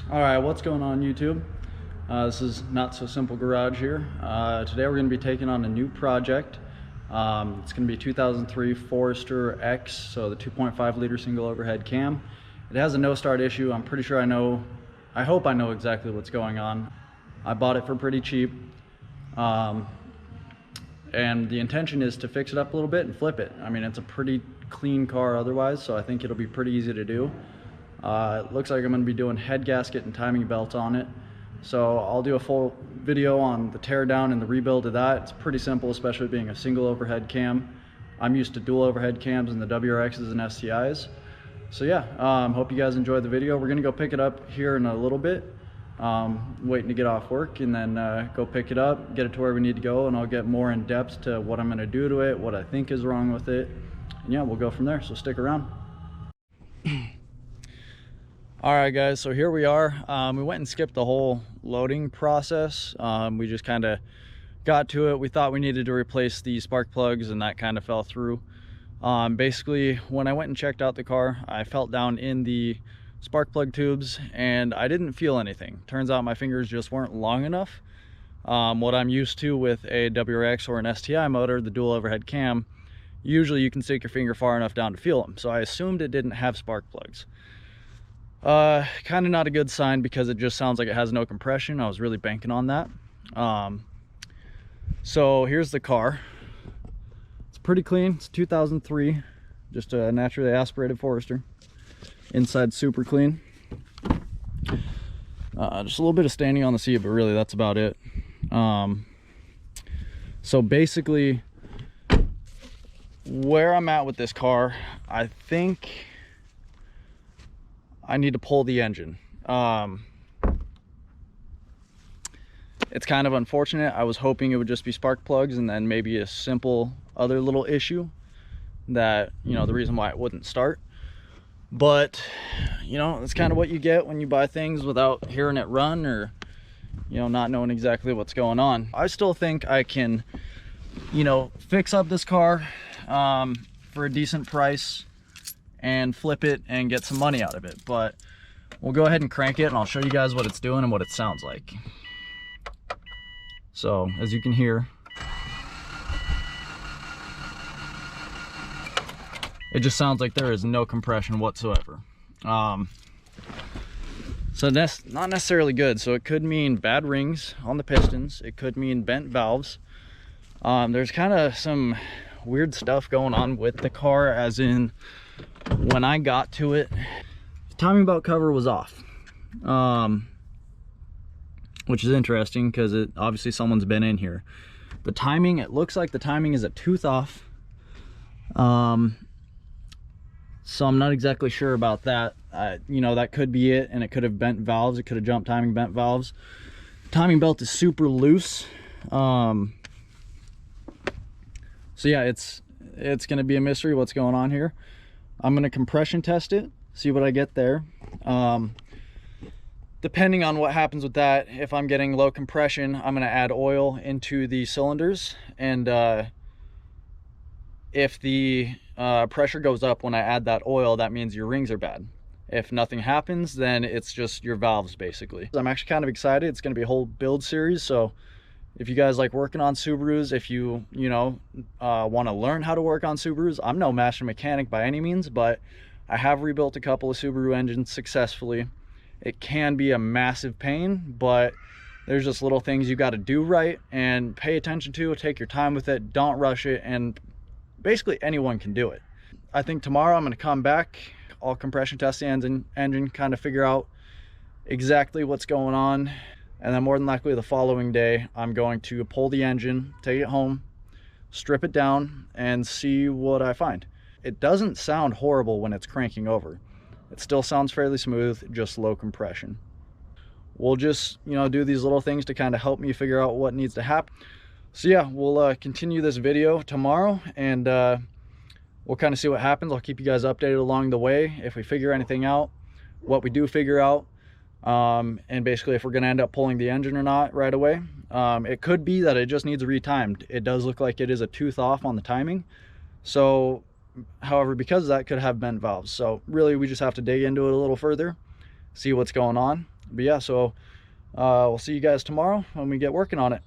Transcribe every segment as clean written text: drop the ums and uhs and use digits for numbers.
All right, what's going on YouTube? This is Not So Simple Garage here. Today we're going to be taking on a new project. It's going to be 2003 Forester X, so the 2.5 liter single overhead cam. It has a no start issue. I'm pretty sure I hope I know exactly what's going on. I bought it for pretty cheap. And the intention is to fix it up a little bit and flip it. I mean, it's a pretty clean car otherwise, so I think it'll be pretty easy to do. It looks like I'm going to be doing head gasket and timing belt on it. So I'll do a full video on the teardown and the rebuild of that. It's pretty simple, especially being a single overhead cam. I'm used to dual overhead cams in the WRXs and STIs. So yeah, hope you guys enjoyed the video. We're going to go pick it up here in a little bit. Waiting to get off work and then go pick it up, get it to where we need to go, and I'll get more in depth to what I'm going to do to it, what I think is wrong with it. And yeah, we'll go from there, so stick around. All right guys, so here we are. We went and skipped the whole loading process. We just kind of got to it. We thought we needed to replace the spark plugs and that kind of fell through. Basically, when I went and checked out the car, I felt down in the spark plug tubes and I didn't feel anything. Turns out my fingers just weren't long enough. What I'm used to with a WRX or an STI motor, the dual overhead cam, usually you can stick your finger far enough down to feel them. So I assumed it didn't have spark plugs. Kind of not a good sign because it just sounds like it has no compression. I was really banking on that. So here's the car. It's pretty clean. It's 2003, just a naturally aspirated Forester. Inside super clean. Just a little bit of staining on the seat, but really that's about it. So basically where I'm at with this car, I think I need to pull the engine. It's kind of unfortunate. I was hoping it would just be spark plugs and then maybe a simple other little issue that, you know, the reason why it wouldn't start. But, you know, that's kind of what you get when you buy things without hearing it run or, you know, not knowing exactly what's going on. I still think I can, you know, fix up this car for a decent price and flip it and get some money out of it. But we'll go ahead and crank it and I'll show you guys what it's doing and what it sounds like. So as you can hear, it just sounds like there is no compression whatsoever. So that's not necessarily good. So it could mean bad rings on the pistons. It could mean bent valves. There's kind of some weird stuff going on with the car, as in when I got to it, the timing belt cover was off, which is interesting because it obviously someone's been in here. The timing, it looks like the timing is a tooth off. So I'm not exactly sure about that. You know, that could be it, and it could have bent valves. It could have jumped timing, bent valves. Timing belt is super loose. So yeah, it's going to be a mystery what's going on here. I'm going to compression test it, see what I get there. Depending on what happens with that, if I'm getting low compression, I'm going to add oil into the cylinders, and if the pressure goes up when I add that oil, that means your rings are bad. If nothing happens, then it's just your valves basically. I'm actually kind of excited. It's going to be a whole build series, so if you guys like working on Subarus, if you want to learn how to work on Subarus, I'm no master mechanic by any means, but I have rebuilt a couple of Subaru engines successfully. It can be a massive pain, but there's just little things you got to do right and pay attention to. Take your time with it, don't rush it, and basically anyone can do it. I think tomorrow I'm going to come back, I'll compression test the engine, kind of figure out exactly what's going on, and then more than likely the following day I'm going to pull the engine, take it home, strip it down, and see what I find. It doesn't sound horrible when it's cranking over. It still sounds fairly smooth, just low compression. We'll just, you know, do these little things to kind of help me figure out what needs to happen. So yeah, we'll continue this video tomorrow, and we'll kind of see what happens. I'll keep you guys updated along the way if we figure anything out, what we do figure out, and basically if we're going to end up pulling the engine or not right away. It could be that it just needs retimed. It does look like it is a tooth off on the timing. So however, because of that, could have bent valves. So really we just have to dig into it a little further, see what's going on. But yeah, so we'll see you guys tomorrow when we get working on it.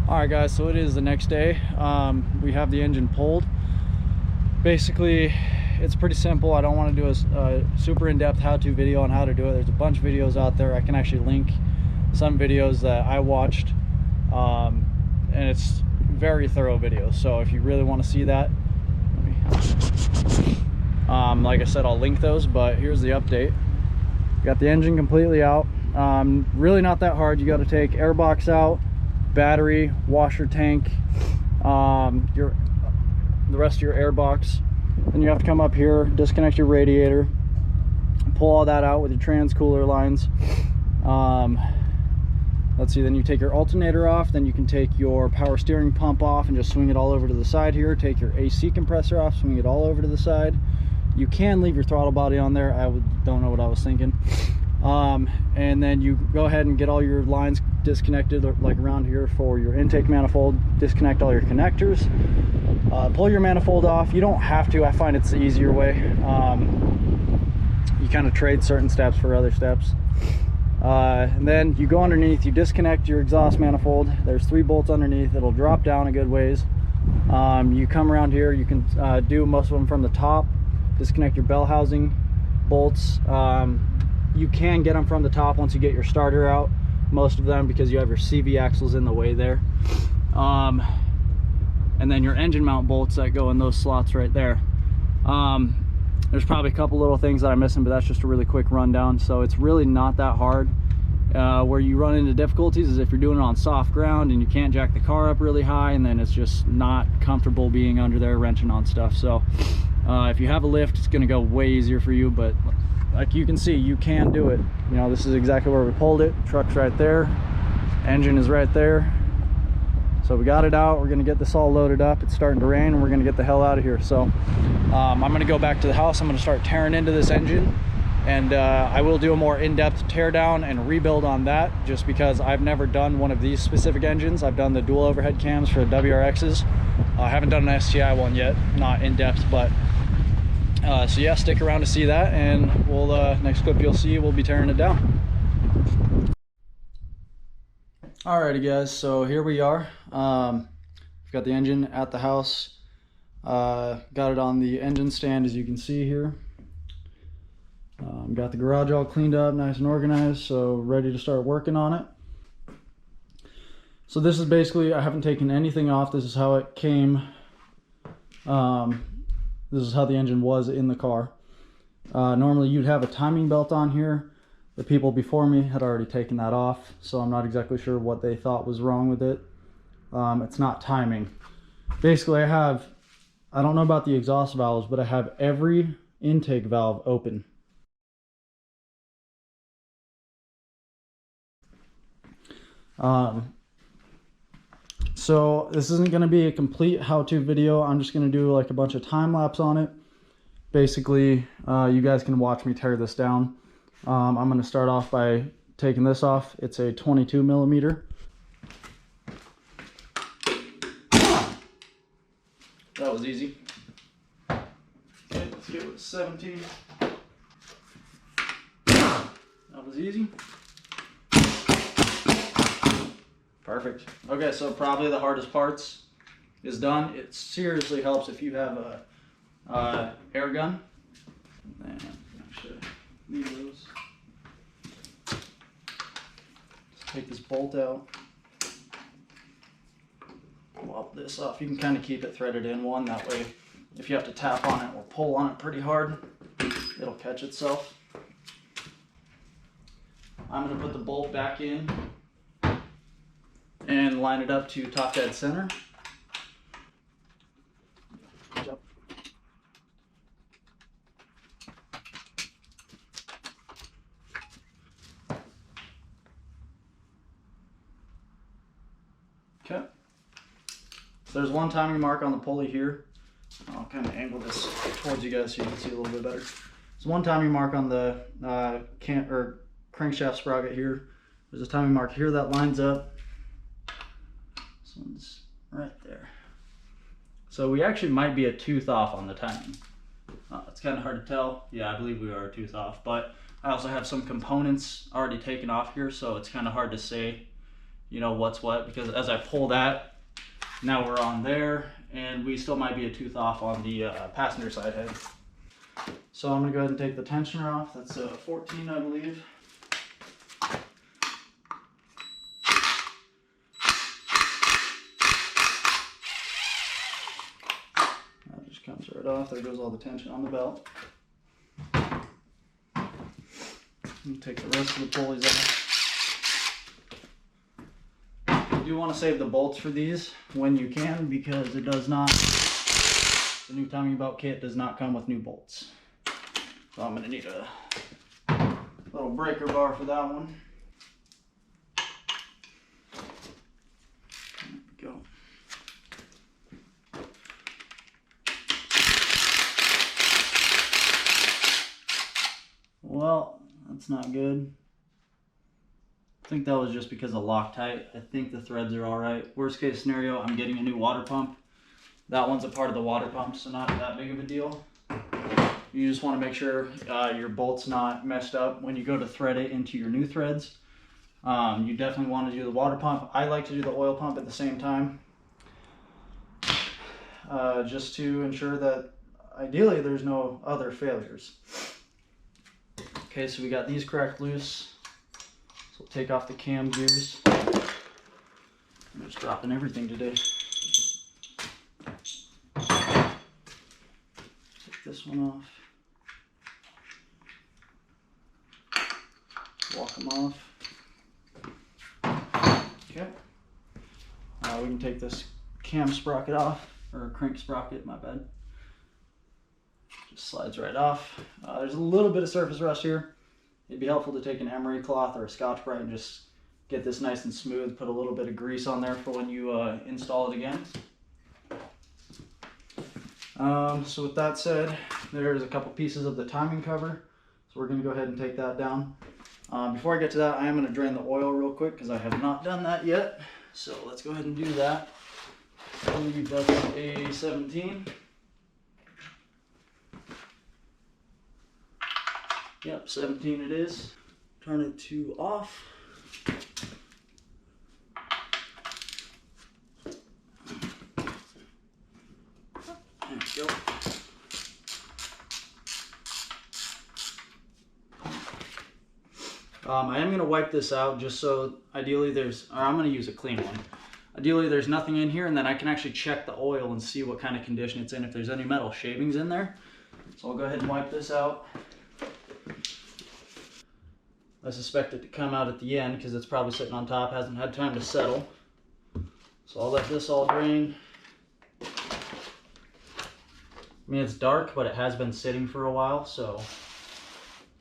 All right guys, so it is the next day. We have the engine pulled. Basically, it's pretty simple. I don't want to do a super in-depth how-to video on how to do it. There's a bunch of videos out there. I can actually link some videos that I watched, and it's very thorough videos. So if you really want to see that, like I said, I'll link those. But here's the update. Got the engine completely out. Really not that hard. You got to take airbox out, battery, washer tank, the rest of your airbox. Then you have to come up here, disconnect your radiator, pull all that out with your trans-cooler lines. Let's see, then you take your alternator off, then you can take your power steering pump off and just swing it all over to the side here. Take your AC compressor off, swing it all over to the side. You can leave your throttle body on there. Don't know what I was thinking. And then you go ahead and get all your lines disconnected, like around here for your intake manifold. Disconnect all your connectors, pull your manifold off. You don't have to. I find it's the easier way. You kind of trade certain steps for other steps. And then you go underneath, you disconnect your exhaust manifold. There's 3 bolts underneath. It'll drop down a good ways. You come around here, you can do most of them from the top. Disconnect your bell housing bolts. You can get them from the top once you get your starter out, most of them, because you have your CV axles in the way there. And then your engine mount bolts that go in those slots right there. There's probably a couple little things that I'm missing, but that's just a really quick rundown. So it's really not that hard. Where you run into difficulties is if you're doing it on soft ground and you can't jack the car up really high, and then it's just not comfortable being under there wrenching on stuff. So if you have a lift, it's going to go way easier for you. But like you can see, you can do it. You know, this is exactly where we pulled it. Truck's right there, engine is right there. So we got it out. We're gonna get this all loaded up. It's starting to rain and we're gonna get the hell out of here. So I'm gonna go back to the house. I'm gonna start tearing into this engine, and I will do a more in-depth tear down and rebuild on that, just because I've never done one of these specific engines. I've done the dual overhead cams for WRXs. I haven't done an STI one yet, not in depth, but so yeah, stick around to see that, and we'll next clip you'll see, we'll be tearing it down. Alrighty guys, so here we are. We've got the engine at the house. Got it on the engine stand, as you can see here. Got the garage all cleaned up, nice and organized, so ready to start working on it. So this is basically, I haven't taken anything off. This is how it came. This is how the engine was in the car. Normally you'd have a timing belt on here. The people before me had already taken that off, so I'm not exactly sure what they thought was wrong with it. It's not timing. Basically I don't know about the exhaust valves, but I have every intake valve open. So this isn't going to be a complete how-to video. I'm just going to do like a bunch of time lapse on it. Basically, you guys can watch me tear this down. I'm going to start off by taking this off. It's a 22 millimeter. That was easy. Okay, let's get with 17. That was easy. Perfect. Okay, so probably the hardest parts is done. It seriously helps if you have a air gun. And actually, leave those. Just take this bolt out. Pop this off. You can kind of keep it threaded in one. That way, if you have to tap on it or pull on it pretty hard, it'll catch itself. I'm going to put the bolt back in and line it up to top dead center. Okay. So there's one timing mark on the pulley here. I'll kind of angle this towards you guys so you can see a little bit better. There's one timing mark on the crankshaft sprocket here. There's a timing mark here that lines up. This one's right there. So we actually might be a tooth off on the timing. It's kind of hard to tell. Yeah, I believe we are a tooth off, but I also have some components already taken off here, so it's kind of hard to say, you know, what's what, because as I pull that, now we're on there, and we still might be a tooth off on the passenger side head. So I'm gonna go ahead and take the tensioner off. That's a 14, I believe. That just comes right off. There goes all the tension on the belt. Take the rest of the pulleys off. You do want to save the bolts for these when you can, because it does not, the new timing belt kit does not come with new bolts. So I'm going to need a little breaker bar for that one. There we go. Well, that's not good. I think that was just because of Loctite. I think the threads are all right. Worst case scenario, I'm getting a new water pump. That one's a part of the water pump, so not that big of a deal. You just want to make sure your bolt's not messed up when you go to thread it into your new threads. You definitely want to do the water pump. I like to do the oil pump at the same time, just to ensure that ideally there's no other failures. Okay, so we got these cracked loose. So we'll take off the cam gears. I'm just dropping everything today. Take this one off. Walk them off. Okay. We can take this cam sprocket off, or crank sprocket, my bad. Just slides right off. There's a little bit of surface rust here. It'd be helpful to take an emery cloth or a Scotch-Brite and just get this nice and smooth. Put a little bit of grease on there for when you install it again. So with that said, there's a couple pieces of the timing cover. So we're going to go ahead and take that down. Before I get to that, I am going to drain the oil real quick because I have not done that yet. So let's go ahead and do that. I believe that's a 17. Yep, 17 it is. Turn it to off. There we go. I am going to wipe this out just so ideally I'm going to use a clean one. Ideally there's nothing in here, and then I can actually check the oil and see what kind of condition it's in, if there's any metal shavings in there. So I'll go ahead and wipe this out. I suspect it to come out at the end because it's probably sitting on top, hasn't had time to settle. So I'll let this all drain. I mean, it's dark, but it has been sitting for a while, so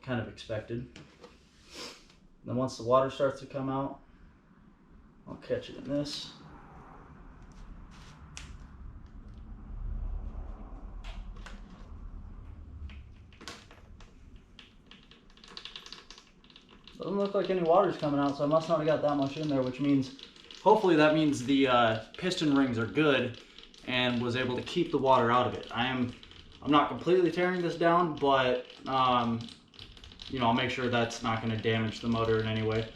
kind of expected. Then once the water starts to come out, I'll catch it in this. Doesn't look like any water's coming out, so I must not have got that much in there, which means, hopefully that means the piston rings are good and was able to keep the water out of it. I'm not completely tearing this down, but you know, I'll make sure that's not going to damage the motor in any way.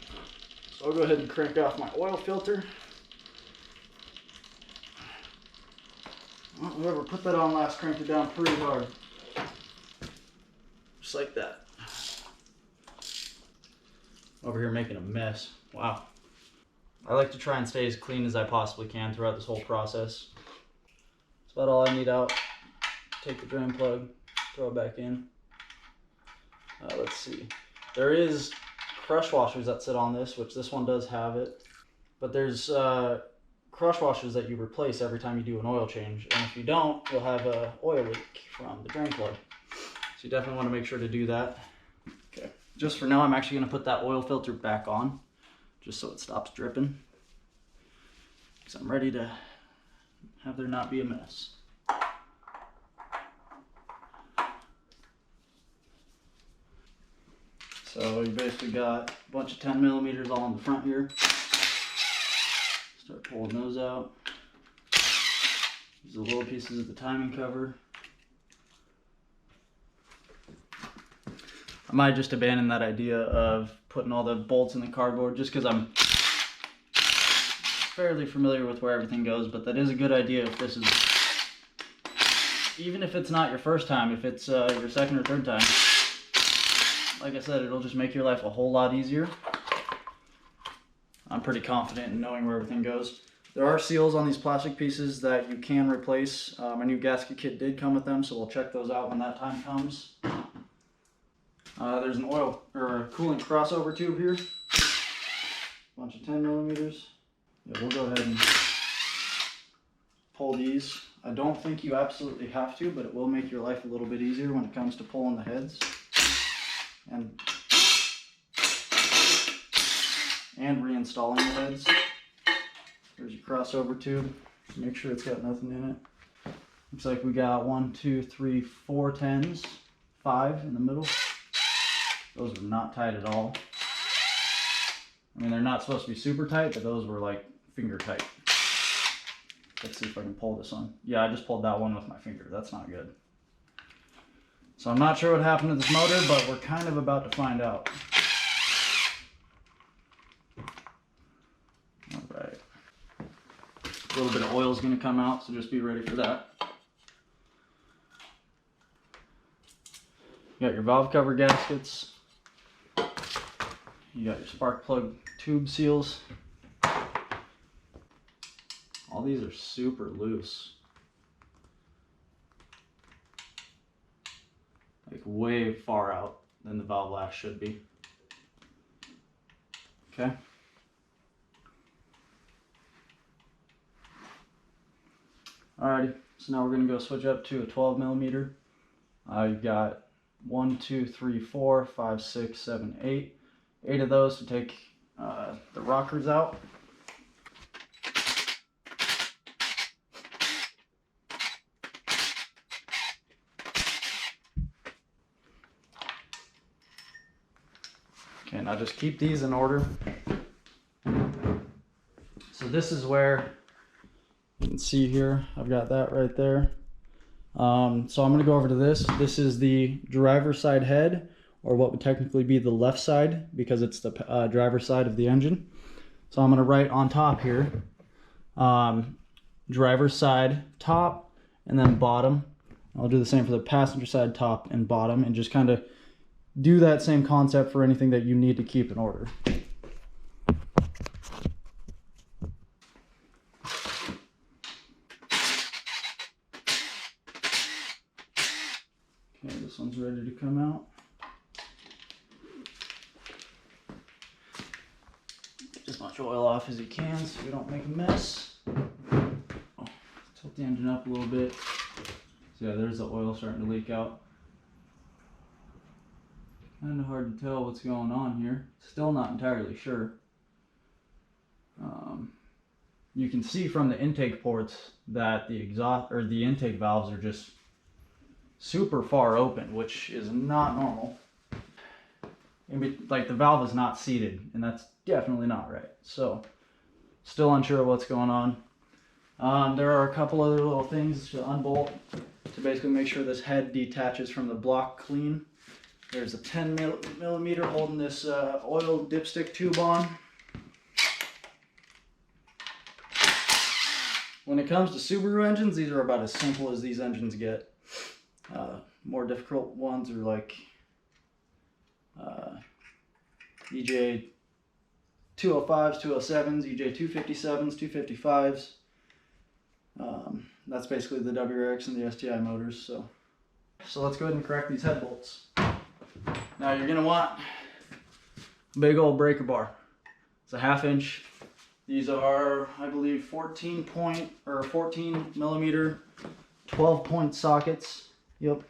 So I'll go ahead and crank off my oil filter. Well, whoever put that on last cranked it down pretty hard. Just like that. Over here making a mess. Wow. I like to try and stay as clean as I possibly can throughout this whole process. That's about all I need out. Take the drain plug, throw it back in. Let's see. There is crush washers that sit on this, which this one does have it. But there's crush washers that you replace every time you do an oil change. And if you don't, you'll have an oil leak from the drain plug. So you definitely want to make sure to do that. Okay. Just for now, I'm actually going to put that oil filter back on, just so it stops dripping. Because I'm ready to have there not be a mess. So you basically got a bunch of 10 millimeters all in the front here. Start pulling those out. These are the little pieces of the timing cover. I might just abandon that idea of putting all the bolts in the cardboard just because I'm fairly familiar with where everything goes, but that is a good idea if this is, even if it's not your first time, if it's your second or third time. Like I said, it'll just make your life a whole lot easier. I'm pretty confident in knowing where everything goes. There are seals on these plastic pieces that you can replace. My new gasket kit did come with them, so we'll check those out when that time comes. There's an oil or a coolant crossover tube here. A bunch of 10 millimeters. Yeah, we'll go ahead and pull these. I don't think you absolutely have to, but it will make your life a little bit easier when it comes to pulling the heads and reinstalling the heads. There's your crossover tube. Make sure it's got nothing in it. Looks like we got 1, 2, 3, 4 10s, 5 in the middle. Those are not tight at all. I mean, they're not supposed to be super tight, but those were like finger tight. Let's see if I can pull this one. Yeah, I just pulled that one with my finger. That's not good. So I'm not sure what happened to this motor, but we're kind of about to find out. All right. A little bit of oil is going to come out, so just be ready for that. You got your valve cover gaskets. You got your spark plug tube seals. All these are super loose. Like way far out than the valve lash should be. Okay. Alrighty, so now we're going to go switch up to a 12 millimeter. You've got 1, 2, 3, 4, 5, 6, 7, 8. 8 of those to take the rockers out. Okay, now just keep these in order. So this is where you can see here, I've got that right there. So I'm going to go over to this. This is the driver's side head, or what would technically be the left side, because it's the driver's side of the engine. So I'm going to write on top here, driver's side top, and then bottom. I'll do the same for the passenger side top and bottom, and just kind of do that same concept for anything that you need to keep in order. Okay, this one's ready to come out. Get as much oil off as you can so you don't make a mess. Tilt the engine up a little bit. So yeah, there's the oil starting to leak out. Kind of hard to tell what's going on here. Still not entirely sure. You can see from the intake ports that the exhaust or the intake valves are just super far open, which is not normal. Like the valve is not seated, and that's definitely not right. So, still unsure what's going on. There are a couple other little things to unbolt to basically make sure this head detaches from the block clean. There's a 10 millimeter holding this oil dipstick tube on. When it comes to Subaru engines, these are about as simple as these engines get. More difficult ones are like EJ205s, 207s, EJ257s, 255s. That's basically the WRX and the STI motors. So let's go ahead and crack these head bolts. Now you're gonna want a big old breaker bar. It's a 1/2 inch. These are, I believe, 14 millimeter, 12 point sockets. Yep.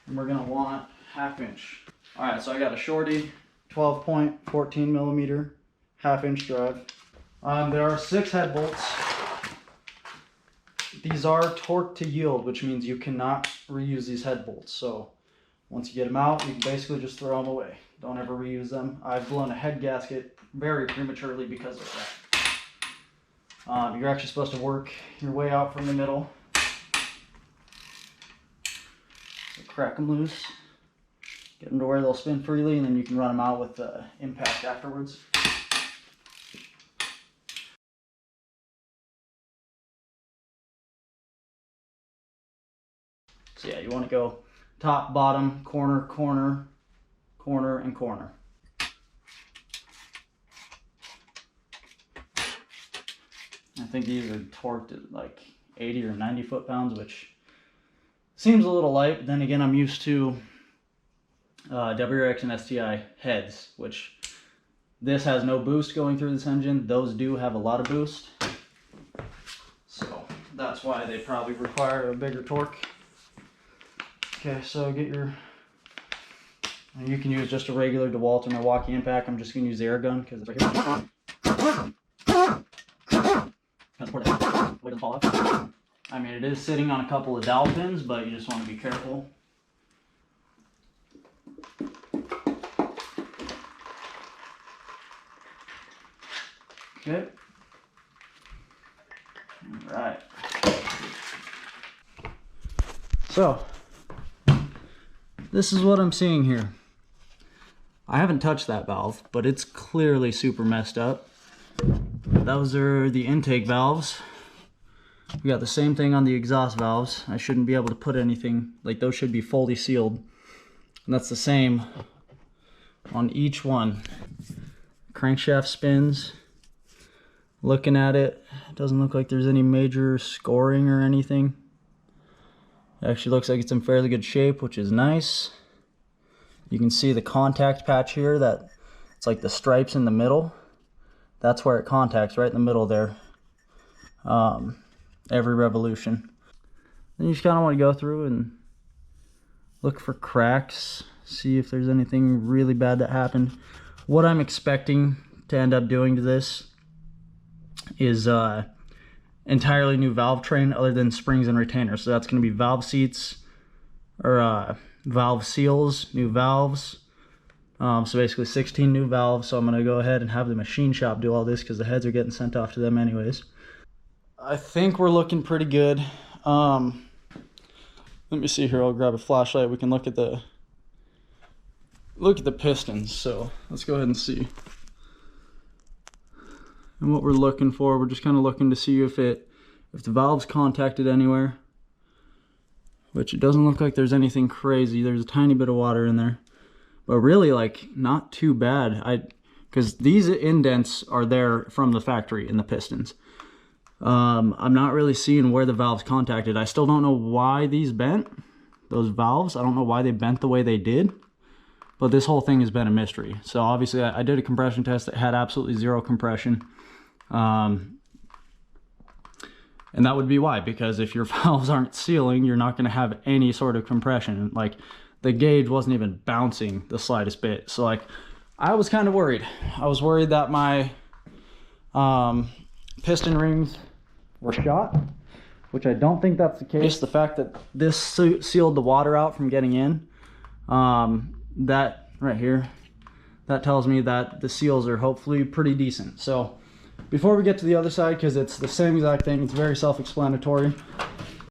And we're gonna want 1/2 inch. All right, so I got a shorty, 12 point, 14 millimeter, 1/2 inch drive. There are 6 head bolts. These are torque to yield, which means you cannot reuse these head bolts. So once you get them out, you can basically just throw them away. Don't ever reuse them. I've blown a head gasket very prematurely because of that. You're actually supposed to work your way out from the middle. So crack them loose. Get them to where they'll spin freely, and then you can run them out with impact afterwards. So yeah, you want to go top, bottom, corner, corner, corner, and corner. I think these are torqued at like 80 or 90 foot-pounds, which seems a little light, but then again, I'm used to WRX and STI heads, which this has no boost going through this engine. Those do have a lot of boost. So that's why they probably require a bigger torque. Okay, so get your, you can use just a regular DeWalt or Milwaukee impact. I'm just going to use the air gun because it's right here. It doesn't fall off. I mean, it is sitting on a couple of dowel pins, but you just want to be careful. Okay. All right. So, this is what I'm seeing here. I haven't touched that valve, but it's clearly super messed up. Those are the intake valves. We got the same thing on the exhaust valves. I shouldn't be able to put anything, like those should be fully sealed. And that's the same on each one. Crankshaft spins. Looking at it, it doesn't look like there's any major scoring or anything. It actually looks like it's in fairly good shape, which is nice. You can see the contact patch here, that it's like the stripes in the middle. That's where it contacts, right in the middle there. Every revolution. Then you just kind of want to go through and look for cracks, see if there's anything really bad that happened. What I'm expecting to end up doing to this is entirely new valve train other than springs and retainers. So that's going to be valve seats or valve seals, new valves. So basically 16 new valves. So I'm going to go ahead and have the machine shop do all this because the heads are getting sent off to them anyways. I think we're looking pretty good. Let me see here. I'll grab a flashlight. We can look at the pistons. So let's go ahead and see. And what we're looking for, we're just kind of looking to see if the valve's contacted anywhere. Which it doesn't look like there's anything crazy. There's a tiny bit of water in there. But really, like, not too bad. Because these indents are there from the factory in the pistons. I'm not really seeing where the valves contacted. I still don't know why these bent, those valves. I don't know why they bent the way they did. But this whole thing has been a mystery. So obviously I did a compression test that had absolutely zero compression. And that would be why, because if your valves aren't sealing, you're not going to have any sort of compression. Like, the gauge wasn't even bouncing the slightest bit. So like, I was kind of worried. I was worried that my piston rings were shot, which I don't think that's the case. The fact that this sealed the water out from getting in, that right here, that tells me that the seals are hopefully pretty decent. So before we get to the other side, because it's the same exact thing, it's very self-explanatory,